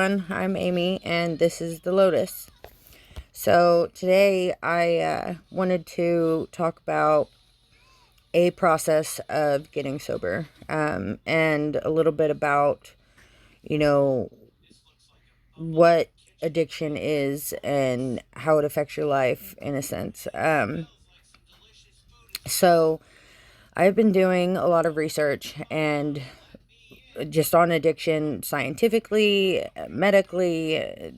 everyone. I'm Amy, and this is The Lotus. So, today I wanted to talk about a process of getting sober, and a little bit about, you know, what addiction is and how it affects your life in a sense. So, I've been doing a lot of research and just on addiction scientifically, medically,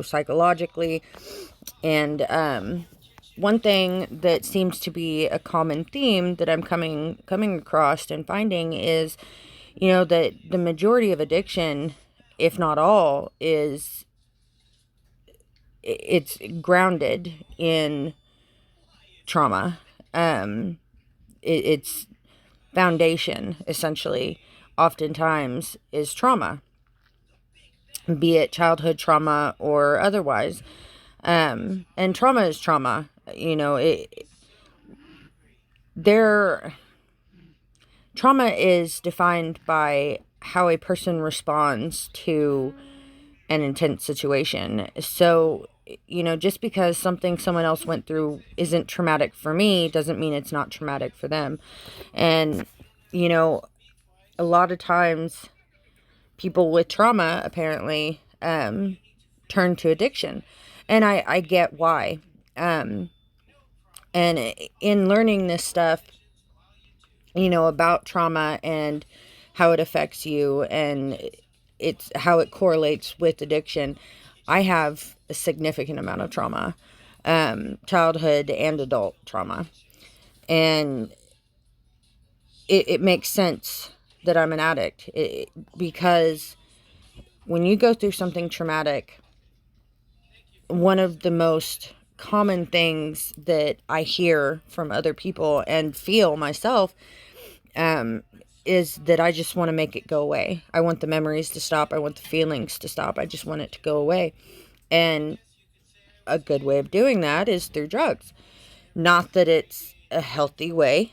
psychologically. And one thing that seems to be a common theme that I'm coming across and finding is, that the majority of addiction, if not all, it's grounded in trauma. It's foundation, essentially, oftentimes is trauma, be it childhood trauma or otherwise. And trauma is trauma. There, trauma is defined by how a person responds to an intense situation. So, just because something someone else went through isn't traumatic for me doesn't mean it's not traumatic for them. And, a lot of times people with trauma apparently turn to addiction. And I get why. And in learning this stuff, about trauma and how it affects you and it's how it correlates with addiction, I have a significant amount of trauma, childhood and adult trauma. And it makes sense that I'm an addict because when you go through something traumatic, one of the most common things that I hear from other people and feel myself is that I just want to make it go away. I want the memories to stop. I want the feelings to stop. I just want it to go away. And a good way of doing that is through drugs. Not that it's a healthy way.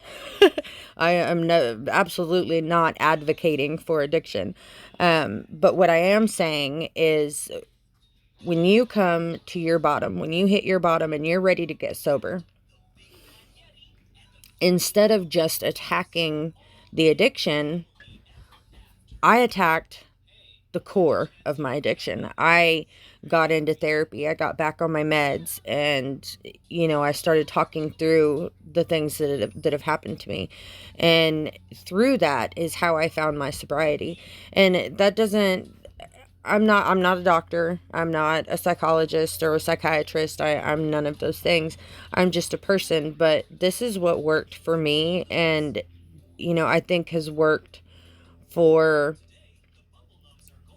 I am absolutely not advocating for addiction. But what I am saying is when you come to your bottom, when you hit your bottom and you're ready to get sober, instead of just attacking the addiction, I attacked the core of my addiction. I got into therapy. I got back on my meds, and I started talking through the things that have happened to me, and through that is how I found my sobriety. And that doesn't. I'm not a doctor. I'm not a psychologist or a psychiatrist. I'm none of those things. I'm just a person. But this is what worked for me, and I think has worked for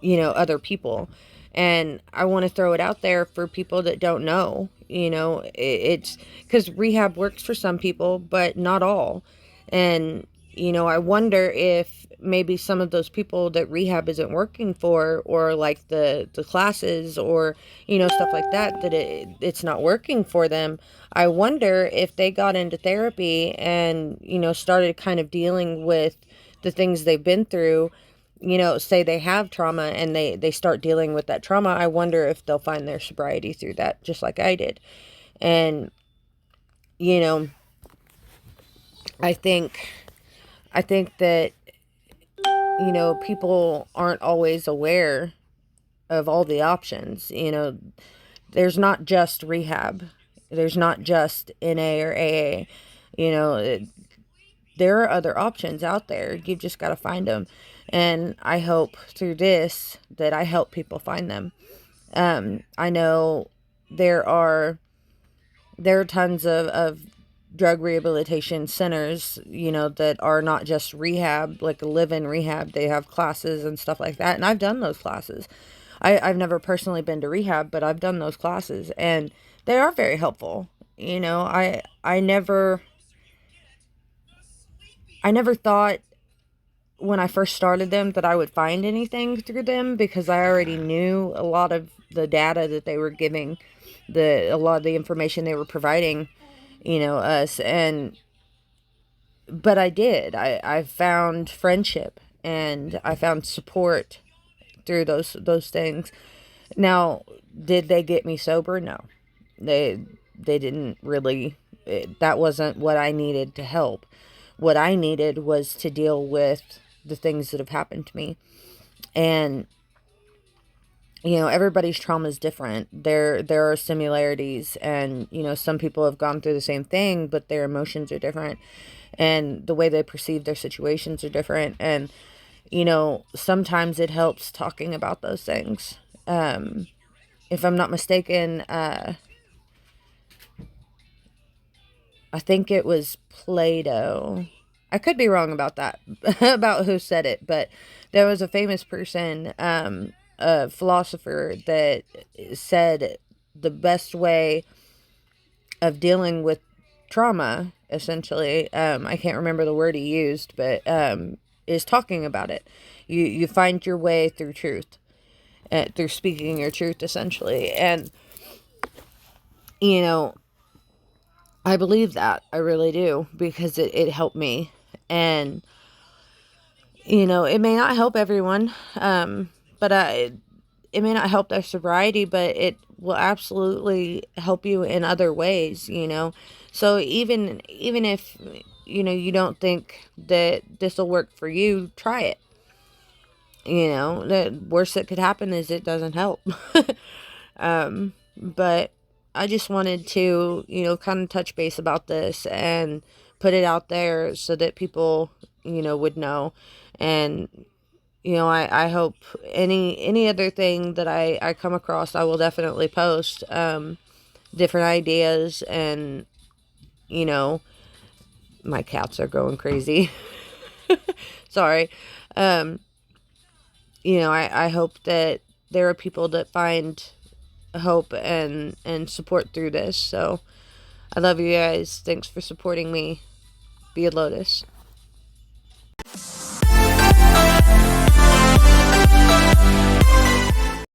other people. And I want to throw it out there for people that don't know. It's because rehab works for some people, but not all. And I wonder if maybe some of those people that rehab isn't working for, or like the classes, or stuff like that, it's not working for them. I wonder if they got into therapy and started kind of dealing with the things they've been through, say they have trauma and they start dealing with that trauma. I wonder if they'll find their sobriety through that, just like I did. And you know I think that people aren't always aware of all the options. There's not just rehab, there's not just NA or AA. There are other options out there. You've just got to find them. And I hope through this that I help people find them. I know there are tons of drug rehabilitation centers, that are not just rehab, like a live-in rehab. They have classes and stuff like that. And I've done those classes. I've never personally been to rehab, but I've done those classes, and they are very helpful. I never thought when I first started them that I would find anything through them, because I already knew a lot of the data that they were giving, a lot of the information they were providing, us. But I found friendship, and I found support through those things. Now, did they get me sober? No. They didn't really. That wasn't what I needed to help. What I needed was to deal with the things that have happened to me. And everybody's trauma is different. There are similarities, and some people have gone through the same thing, but their emotions are different, and the way they perceive their situations are different. And sometimes it helps talking about those things. If I'm not mistaken, I think it was Plato. I could be wrong about that, about who said it, but there was a famous person, a philosopher, that said the best way of dealing with trauma, essentially, I can't remember the word he used, but is talking about it. You find your way through truth, through speaking your truth, essentially. And, I believe that. I really do, because it helped me. And, it may not help everyone, but it may not help their sobriety, but it will absolutely help you in other ways, So even if, you don't think that this will work for you, try it. The worst that could happen is it doesn't help. But I just wanted to, kind of touch base about this and put it out there so that people, would know. And, I hope any other thing that I come across, I will definitely post, different ideas. And, my cats are going crazy. Sorry. I hope that there are people that find hope and support through this. So I love you guys. Thanks for supporting me. Be a Lotus.